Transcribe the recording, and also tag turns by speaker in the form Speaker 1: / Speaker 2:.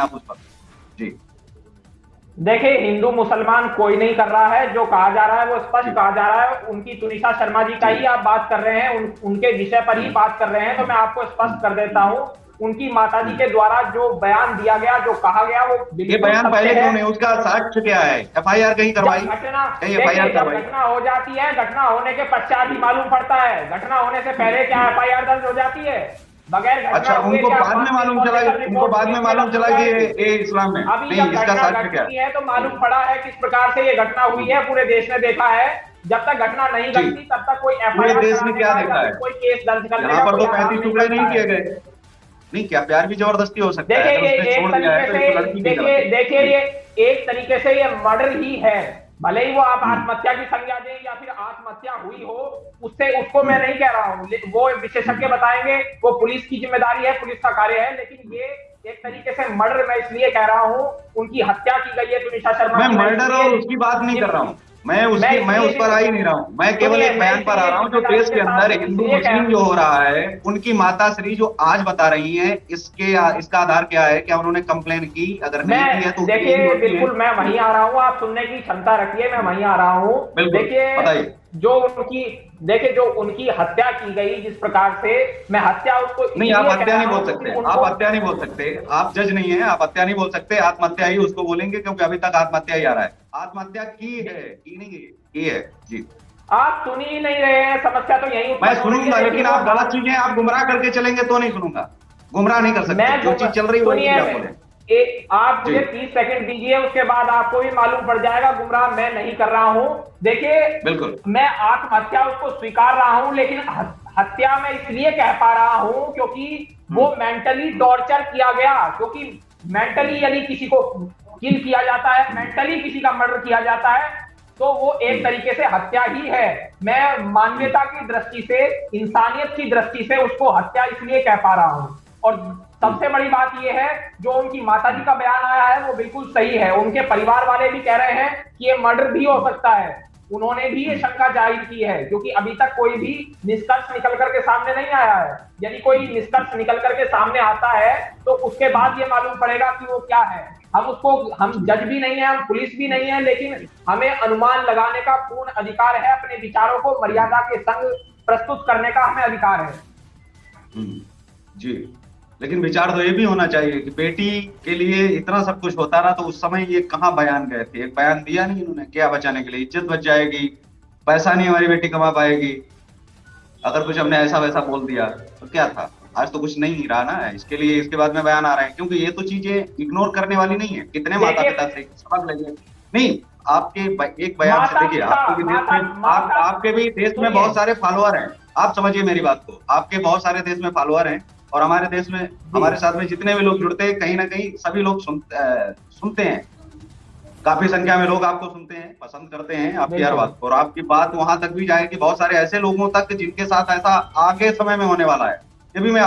Speaker 1: आप उस पर। जी
Speaker 2: देखिए, हिंदू मुसलमान कोई नहीं कर रहा है, जो कहा जा रहा है वो स्पष्ट
Speaker 1: जी
Speaker 2: कहा जा रहा है। उनकी तुनिशा शर्मा जी का
Speaker 1: जी
Speaker 2: ही आप बात कर रहे हैं, उनके विषय पर ही
Speaker 1: हम्म,
Speaker 2: बात कर रहे हैं, तो मैं आपको स्पष्ट कर देता
Speaker 1: हम्म,
Speaker 2: हूं। उनकी माताजी
Speaker 1: हम्म।
Speaker 2: के द्वारा जो बयान दिया गया, जो कहा गया, वो
Speaker 1: ये
Speaker 2: बिल्कुल
Speaker 1: बयान
Speaker 2: सत्य
Speaker 1: पहले
Speaker 2: है।
Speaker 1: क्यों नहीं, उसका साक्ष्य क्या है? एफआईआर कहीं
Speaker 2: जब
Speaker 1: करवाई?
Speaker 2: घटना
Speaker 1: कहीं
Speaker 2: देखिए,
Speaker 1: एफआईआर
Speaker 2: जब
Speaker 1: करवाई?
Speaker 2: घटना हो जाती है, घटना होने के पश्चात ही मालूम पड़ता है। घटना होने से पहले क्या एफआईआर दर्ज हो जाती है? बगैर घटना
Speaker 1: अच्छा,
Speaker 2: हुए
Speaker 1: उनको
Speaker 2: क्या
Speaker 1: बाद में मालूम चला,
Speaker 2: फॉरेंसिक
Speaker 1: उनको
Speaker 2: रिपोर्ट
Speaker 1: बाद में
Speaker 2: पुलिस में
Speaker 1: मालूम
Speaker 2: दर्ज हो
Speaker 1: चला कि
Speaker 2: जाएगी?
Speaker 1: ये इस्लाम में
Speaker 2: अभी
Speaker 1: नहीं,
Speaker 2: जब
Speaker 1: इसका
Speaker 2: घटना
Speaker 1: साक्ष्य
Speaker 2: घट
Speaker 1: क्या है?
Speaker 2: चुकी है तो मालूम पड़ा है किस प्रकार से ये घटना हुई है, पूरे देश ने देखा है। जब तक घटना नहीं
Speaker 1: जी,
Speaker 2: घटती तब तक कोई
Speaker 1: पूरे
Speaker 2: एफआईआर
Speaker 1: देश ने
Speaker 2: कराने
Speaker 1: क्या
Speaker 2: का या
Speaker 1: देखा
Speaker 2: फिर
Speaker 1: है?
Speaker 2: कोई केस दर्ज करने
Speaker 1: यहाँ
Speaker 2: का
Speaker 1: पर
Speaker 2: कोई
Speaker 1: तो
Speaker 2: आधार
Speaker 1: 35
Speaker 2: नहीं
Speaker 1: टुकड़े नहीं
Speaker 2: बनता है।
Speaker 1: किए गए। नहीं, क्या प्यार भी जबरदस्ती हो सकता है?
Speaker 2: देखिए,
Speaker 1: अगर
Speaker 2: ये
Speaker 1: उसने
Speaker 2: एक
Speaker 1: छोड़ दिया है
Speaker 2: तरीके
Speaker 1: तो
Speaker 2: से,
Speaker 1: ये तो लड़की की
Speaker 2: देखिए
Speaker 1: गलती है।
Speaker 2: देखिए
Speaker 1: जी
Speaker 2: ये एक तरीके से ये मर्डर ही है। भले ही वो आप
Speaker 1: हम्म
Speaker 2: आत्महत्या की संज्ञा दें या फिर आत्महत्या हुई हो, उससे उसको मैं
Speaker 1: हम्म
Speaker 2: नहीं कह रहा हूं, वो विशेषज्ञ
Speaker 1: हम्म
Speaker 2: बताएंगे, वो पुलिस की जिम्मेदारी है, पुलिस का कार्य है। लेकिन ये एक तरीके से मर्डर मैं इसलिए कह रहा हूं, उनकी हत्या की गई है तुनिशा शर्मा
Speaker 1: मैं
Speaker 2: की, मैं
Speaker 1: मर्डर
Speaker 2: इसलिए
Speaker 1: और उसकी बात नहीं कर रहा हूँ।
Speaker 2: मैं
Speaker 1: मैं
Speaker 2: इसलिए
Speaker 1: उस पर आ ही नहीं रहा हूँ। मैं केवल
Speaker 2: सुनिए,
Speaker 1: एक
Speaker 2: मैं
Speaker 1: बयान पर आ
Speaker 2: इसलिए
Speaker 1: रहा हूँ जो
Speaker 2: जिम्मेदारी
Speaker 1: देश
Speaker 2: के
Speaker 1: के अंदर
Speaker 2: साथ
Speaker 1: हिंदू
Speaker 2: इसलिए कह
Speaker 1: मुस्लिम जो हो रहा है, उनकी माता श्री जो आज बता रही हैं, इसका आधार क्या है? क्या उन्होंने कंप्लेन की? अगर नहीं की है तो
Speaker 2: मैं
Speaker 1: उसकी यही
Speaker 2: देखिए,
Speaker 1: दोषी है।
Speaker 2: बिल्कुल मैं वहीं आ रहा हूँ, आप सुनने की क्षमता रखिए, मैं वहीं आ रहा हूँ।
Speaker 1: बिल्कुल,
Speaker 2: देखिए,
Speaker 1: बताइए।
Speaker 2: जो उनकी देखिए जो उनकी हत्या की गई जिस प्रकार से, मैं हत्या उसको
Speaker 1: नहीं, आप
Speaker 2: इसलिए कह
Speaker 1: हत्या
Speaker 2: रहा
Speaker 1: नहीं
Speaker 2: हूँ
Speaker 1: बोल
Speaker 2: क्योंकि
Speaker 1: सकते, आप
Speaker 2: उनको
Speaker 1: हत्या नहीं बोल सकते। आप जज नहीं है, आप हत्या नहीं बोल सकते। आत्महत्या ही उसको बोलेंगे, क्योंकि अभी तक आत्महत्या ही आ रहा है। आत्महत्या की नहीं की है। जी,
Speaker 2: आप सुन ही नहीं रहे हैं, समस्या तो यहीं
Speaker 1: मैं
Speaker 2: उत्पन्न हो रही है।
Speaker 1: सुनूंगा,
Speaker 2: देखिए
Speaker 1: लेकिन
Speaker 2: वो
Speaker 1: आप गलत चीजें आप गुमराह करके चलेंगे तो नहीं सुनूंगा। गुमराह नहीं कर सकते,
Speaker 2: मैं
Speaker 1: जो चीज चल रही है वही चीज
Speaker 2: सुनिए,
Speaker 1: आप बोले।
Speaker 2: आप
Speaker 1: जी,
Speaker 2: मुझे 30 सेकंड दीजिए, उसके बाद आपको भी मालूम पड़ जाएगा, गुमराह मैं नहीं कर रहा हूं। देखिए,
Speaker 1: बिल्कुल।
Speaker 2: मैं आत्महत्या उसको स्वीकार रहा हूं, लेकिन हत्या मैं इसलिए कह पा रहा हूं क्योंकि वो
Speaker 1: हम्म
Speaker 2: मेंटली टॉर्चर किया गया। क्योंकि मेंटली यदि किसी को किल किया जाता है,
Speaker 1: हम्म
Speaker 2: मेंटली किसी का मर्डर किया जाता है, तो वो एक
Speaker 1: हम्म
Speaker 2: तरीके से हत्या ही है। मैं
Speaker 1: हम्म
Speaker 2: मानवीयता की दृष्टि से, इंसानियत की दृष्टि से उसको हत्या इसलिए कह पा रहा हूं। और
Speaker 1: हम्म
Speaker 2: सबसे बड़ी बात यह है, जो उनकी माताजी
Speaker 1: हम्म
Speaker 2: का बयान आया है वो बिल्कुल सही है। उनके परिवार वाले भी कह रहे हैं कि ये मर्डर भी हो
Speaker 1: हम्म
Speaker 2: सकता है। उन्होंने भी ये
Speaker 1: हम्म
Speaker 2: शंका जाहिर की है, क्योंकि अभी तक कोई भी निष्कर्ष निकल करके सामने नहीं आया है। यदि कोई निष्कर्ष निकल करके सामने आता है तो उसके बाद ये मालूम पड़ेगा कि वो क्या है। हम जज भी नहीं है, हम पुलिस भी नहीं है, लेकिन हमें अनुमान लगाने का पूर्ण अधिकार है। अपने विचारों को मर्यादा के संग प्रस्तुत करने का हमें अधिकार है।
Speaker 1: हम्म, जी। लेकिन विचार तो ये भी होना चाहिए कि बेटी के लिए इतना सब कुछ होता रहा, तो उस समय ये कहाँ बयान गए थे? एक बयान दिया नहीं इन्होंने? क्या बचाने के लिए? इज्जत बच जाएगी, पैसा नहीं हमारी बेटी कमा पाएगी, अगर कुछ हमने ऐसा वैसा बोल दिया तो क्या था? आज तो कुछ नहीं रहा ना, इसके लिए इसके बाद में बयान आ रहे हैं, क्योंकि ये तो चीजें इग्नोर करने वाली नहीं है। कितने माता
Speaker 2: देखिए,
Speaker 1: पिता से सबक लेंगे? नहीं, आपके एक बयान से
Speaker 2: माता
Speaker 1: देखिए,
Speaker 2: पिता
Speaker 1: आपके भी देश
Speaker 2: माता
Speaker 1: में
Speaker 2: माता
Speaker 1: आपके भी देश में
Speaker 2: सुनिए
Speaker 1: बहुत सारे फॉलोअर हैं। आप समझिए मेरी बात को, आपके बहुत सारे देश में फॉलोअर हैं, और हमारे देश में
Speaker 2: जी।
Speaker 1: हमारे साथ में जितने भी लोग जुड़ते हैं, कहीं ना कहीं सभी लोग सुनते हैं। काफी संख्या में लोग आपको सुनते हैं, पसंद करते हैं आपकी हर
Speaker 2: बिल्कुल।
Speaker 1: बात को, और आपकी बात वहां तक भी जाएगी बहुत सारे ऐसे लोगों तक जिनके साथ ऐसा आगे समय में होने वाला है। ये भी मैं